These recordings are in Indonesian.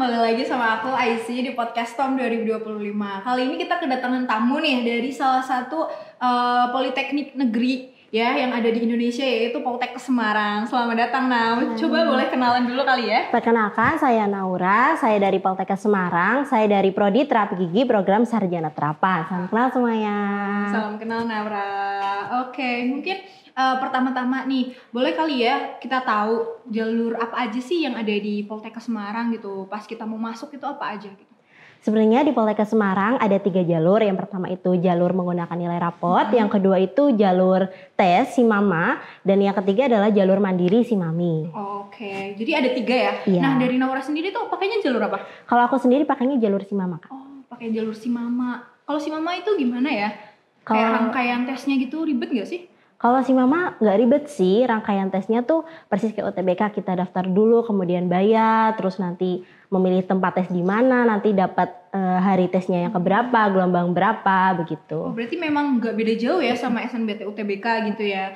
kembali lagi sama aku Aisy di podcast Tom 2025. Kali ini kita kedatangan tamu nih dari salah satu politeknik negeri ya yang ada di Indonesia, yaitu Poltekkes Semarang. Selamat datang Nam. Coba boleh kenalan dulu kali ya. Perkenalkan, saya Naura, saya dari Poltekkes Semarang, saya dari Prodi Terapi Gigi Program Sarjana Terapan. Salam kenal semuanya. Salam kenal Naura. Oke, mungkin pertama-tama nih, boleh kali ya kita tahu jalur apa aja sih yang ada di Poltekkes Semarang gitu. Pas kita mau masuk itu apa aja gitu. Sebenarnya di Poltekkes Semarang ada 3 jalur. Yang pertama itu jalur menggunakan nilai rapot, yang kedua itu jalur tes SIMAMA, dan yang ketiga adalah jalur mandiri SIMAMI. Oke, jadi ada 3 ya? Iya. Nah dari Naura sendiri tuh pakainya jalur apa? Kalau aku sendiri pakainya jalur SIMAMA, Kak. Oh, pakai jalur SIMAMA. Kalau SIMAMA itu gimana ya? Kayak rangkaian tesnya gitu ribet gak sih? Kalau SIMAMA nggak ribet sih, rangkaian tesnya tuh persis kayak UTBK, kita daftar dulu, kemudian bayar, terus nanti memilih tempat tes di mana, nanti dapat hari tesnya yang keberapa, gelombang berapa, begitu. Oh, berarti memang nggak beda jauh ya sama SNBT UTBK gitu ya.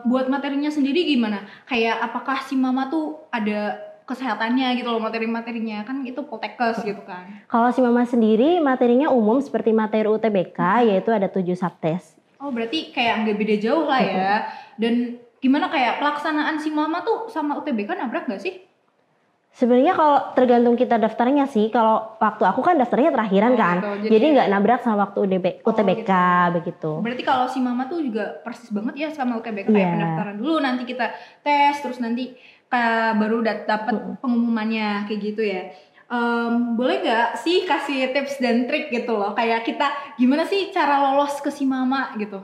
Buat materinya sendiri gimana? Kayak apakah SIMAMA tuh ada kesehatannya gitu loh, materi-materinya kan itu Poltekkes gitu kan. Kalau SIMAMA sendiri materinya umum seperti materi UTBK, yaitu ada 7 subtes. Oh, berarti kayak nggak beda jauh lah ya. Dan gimana kayak pelaksanaan SIMAMA tuh sama UTBK nabrak nggak sih? Sebenarnya kalau tergantung kita daftarnya sih. Kalau waktu aku kan daftarnya terakhiran kan, gitu. jadi nggak nabrak sama waktu UTBK gitu. begitu. Berarti kalau SIMAMA tuh juga persis banget ya sama UTBK, kayak pendaftaran dulu, nanti kita tes, terus nanti baru dapat pengumumannya kayak gitu ya. Boleh gak sih kasih tips dan trik gitu loh, kayak kita gimana sih cara lolos ke SIMAMA gitu?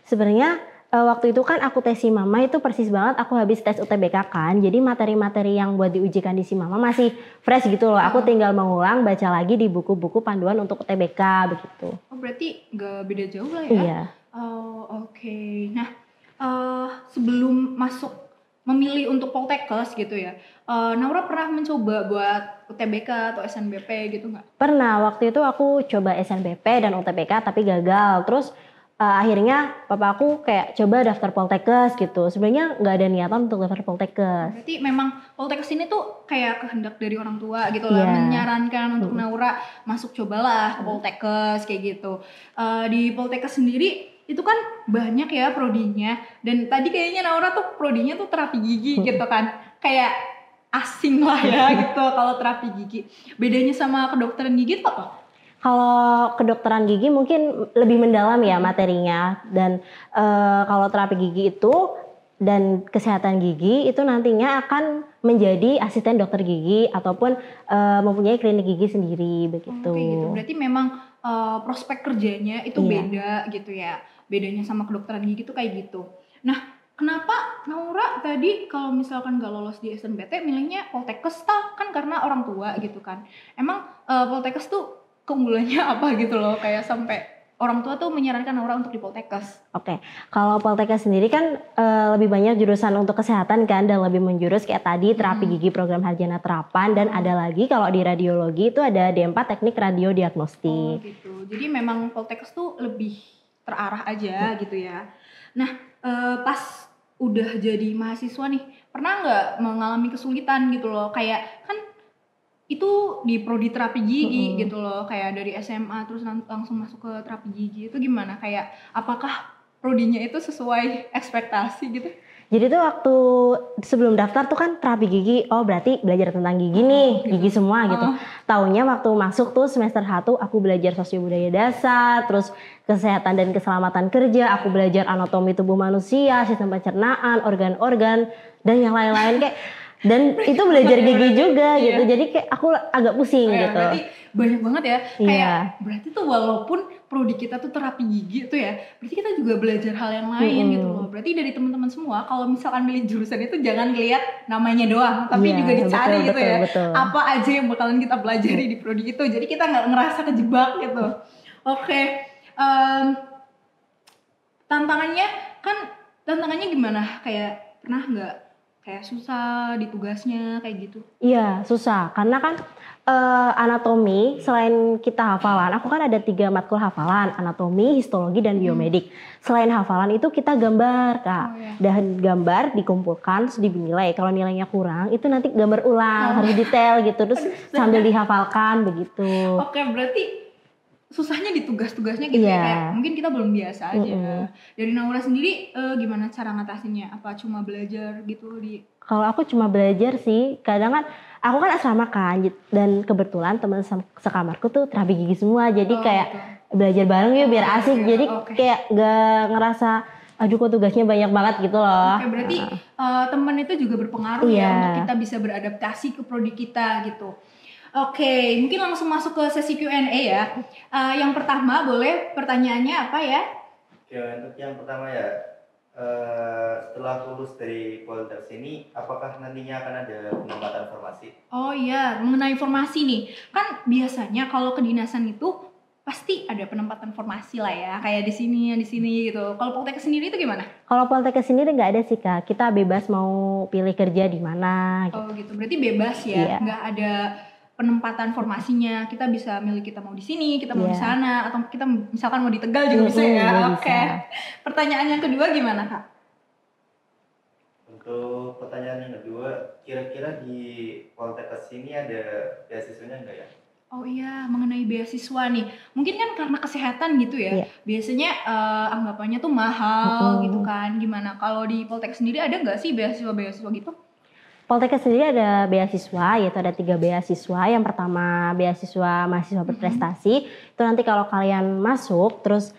Sebenarnya waktu itu kan aku tes SIMAMA itu persis banget aku habis tes UTBK kan, jadi materi-materi yang buat diujikan di SIMAMA masih fresh gitu loh. Aku tinggal mengulang, baca lagi di buku-buku panduan untuk UTBK begitu. Oh, berarti gak beda jauh lah ya? Iya. Oh, oke. Nah, sebelum masuk memilih untuk Poltekkes gitu ya, Naura pernah mencoba buat UTBK atau SNBP gitu nggak? Pernah, waktu itu aku coba SNBP dan UTBK tapi gagal. Terus akhirnya papa aku kayak coba daftar Poltekkes gitu. Sebenarnya nggak ada niatan untuk daftar Poltekkes. Berarti memang Poltekkes ini tuh kayak kehendak dari orang tua gitu lah, menyarankan untuk Naura masuk cobalah ke Poltekkes kayak gitu. Di Poltekkes sendiri itu kan banyak ya prodinya, dan tadi kayaknya Naura tuh prodinya tuh terapi gigi gitu kan, kayak asing lah ya gitu kalau terapi gigi. Bedanya sama kedokteran gigi tuh apa? Kalau kedokteran gigi mungkin lebih mendalam ya materinya, dan kalau terapi gigi itu dan kesehatan gigi itu nantinya akan menjadi asisten dokter gigi ataupun mempunyai klinik gigi sendiri begitu. Oke gitu. Berarti memang prospek kerjanya itu beda gitu ya. Bedanya sama kedokteran gigi tuh kayak gitu. Nah, kenapa Naura tadi kalau misalkan gak lolos di SNBT milihnya Poltekkes kan karena orang tua gitu kan. Emang Poltekkes tuh keunggulannya apa gitu loh, kayak sampai orang tua tuh menyarankan Naura untuk di Poltekkes? Oke, kalau Poltekkes sendiri kan lebih banyak jurusan untuk kesehatan kan, dan lebih menjurus kayak tadi terapi gigi program Sarjana Terapan, dan ada lagi kalau di radiologi itu ada D4 teknik radiodiagnostik. Oh gitu, jadi memang Poltekkes tuh lebih terarah aja gitu ya. Nah, pas udah jadi mahasiswa nih, pernah nggak mengalami kesulitan gitu loh, kayak kan itu di prodi terapi gigi gitu loh, kayak dari SMA terus langsung masuk ke terapi gigi, itu gimana? Kayak apakah prodinya itu sesuai ekspektasi gitu? Jadi tuh waktu sebelum daftar tuh kan terapi gigi, oh berarti belajar tentang gigi nih, gigi semua gitu. Taunya waktu masuk tuh semester 1 aku belajar sosio budaya dasar, terus kesehatan dan keselamatan kerja, aku belajar anatomi tubuh manusia, sistem pencernaan, organ-organ, dan yang lain-lain kayak, dan itu belajar gigi juga gitu. Jadi kayak aku agak pusing gitu. Berarti banyak banget ya. Kayak berarti tuh walaupun prodi kita tuh terapi gigi tuh ya, berarti kita juga belajar hal yang lain gitu loh. Berarti dari teman-teman semua kalau misalkan milih jurusan itu jangan lihat namanya doang, tapi juga dicari gitu ya. Betul. Apa aja yang bakalan kita pelajari di prodi itu. Jadi kita nggak ngerasa kejebak gitu. Oke. Tantangannya gimana? Kayak pernah nggak kayak susah di tugasnya kayak gitu? Iya, susah. Karena kan anatomi selain kita hafalan, aku kan ada 3 matkul hafalan, anatomi, histologi, dan biomedik. Selain hafalan itu kita gambar, Kak. Oh, iya. Dan gambar dikumpulkan terus dinilai. Kalau nilainya kurang, itu nanti gambar ulang, harus detail gitu, terus sambil dihafalkan begitu. Oke, berarti susahnya di tugas-tugasnya gitu ya, kayak mungkin kita belum biasa aja. Dari Naura sendiri gimana cara ngatasinnya? Apa cuma belajar gitu di? Kalau aku cuma belajar sih, kadang kan aku kan asrama kan, dan kebetulan teman sekamarku tuh terapi gigi semua, jadi kayak belajar bareng yuk biar asik, jadi kayak gak ngerasa aduh kok tugasnya banyak banget gitu loh. Oke, berarti teman itu juga berpengaruh ya untuk kita bisa beradaptasi ke prodi kita gitu. Oke, mungkin langsung masuk ke sesi Q&A ya. Yang pertama boleh pertanyaannya apa ya? Oke, untuk yang pertama ya, setelah lulus dari Poltekkes ini, apakah nantinya akan ada penempatan formasi? Oh iya, mengenai formasi nih, kan biasanya kalau kedinasan itu pasti ada penempatan formasi lah ya, kayak di sini gitu. Kalau Poltekkes sendiri itu gimana? Kalau Poltekkes sendiri nggak ada sih Kak, kita bebas mau pilih kerja di mana. Gitu. Oh gitu, berarti bebas ya, nggak ada penempatan formasinya, kita bisa milih kita mau di sini, kita mau di sana, atau kita misalkan mau di Tegal juga bisa ya. Oke. Pertanyaan yang kedua gimana Kak? Untuk pertanyaan yang kedua, kira-kira di Poltekkes ini ada beasiswanya enggak ya? Oh iya, mengenai beasiswa nih, mungkin kan karena kesehatan gitu ya, biasanya anggapannya tuh mahal gitu kan. Gimana kalau di Poltekkes sendiri ada nggak sih beasiswa gitu? Poltekkes sendiri ada beasiswa, yaitu ada 3 beasiswa. Yang pertama beasiswa mahasiswa berprestasi, itu nanti kalau kalian masuk, terus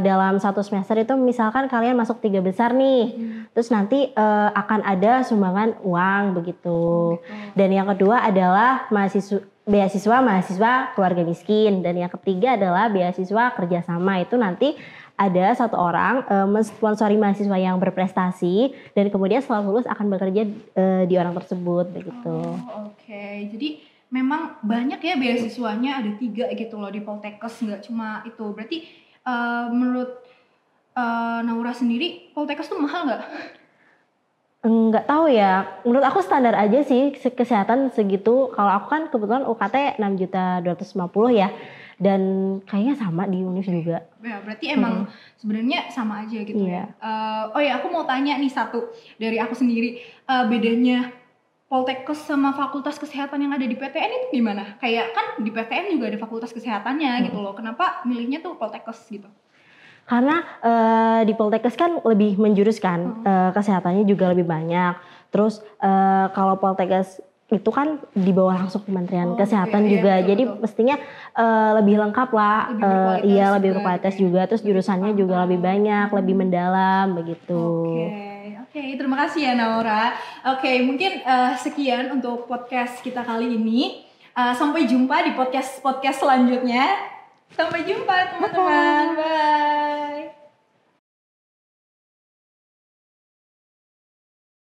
dalam 1 semester itu misalkan kalian masuk 3 besar nih, terus nanti akan ada sumbangan uang begitu. Dan yang kedua adalah beasiswa mahasiswa keluarga miskin, dan yang ketiga adalah beasiswa kerjasama, itu nanti ada 1 orang mensponsori mahasiswa yang berprestasi dan kemudian setelah lulus akan bekerja di orang tersebut begitu. Oke. Jadi memang banyak ya beasiswanya, ada 3 gitu loh di Poltekkes, nggak cuma itu. Berarti menurut Naura sendiri Poltekkes tuh mahal nggak? Nggak tahu ya, menurut aku standar aja sih kesehatan segitu. Kalau aku kan kebetulan UKT 6.250.000 ya. Dan kayaknya sama di Unis juga. Ya, berarti emang sebenarnya sama aja gitu ya. Oh ya, aku mau tanya nih satu dari aku sendiri, bedanya Poltekkes sama Fakultas Kesehatan yang ada di PTN itu gimana? Kayak kan di PTN juga ada Fakultas Kesehatannya gitu loh. Kenapa milihnya tuh Poltekkes gitu? Karena di Poltekkes kan lebih menjurus kan, kesehatannya juga lebih banyak. Terus kalau Poltekkes itu kan di bawah langsung Kementerian Kesehatan juga, jadi mestinya lebih lengkap lah, lebih berkualitas juga, terus jurusannya juga lebih banyak, lebih mendalam begitu. Oke, terima kasih ya Naura. Oke, mungkin sekian untuk podcast kita kali ini. Sampai jumpa di podcast selanjutnya. Sampai jumpa teman-teman. Bye.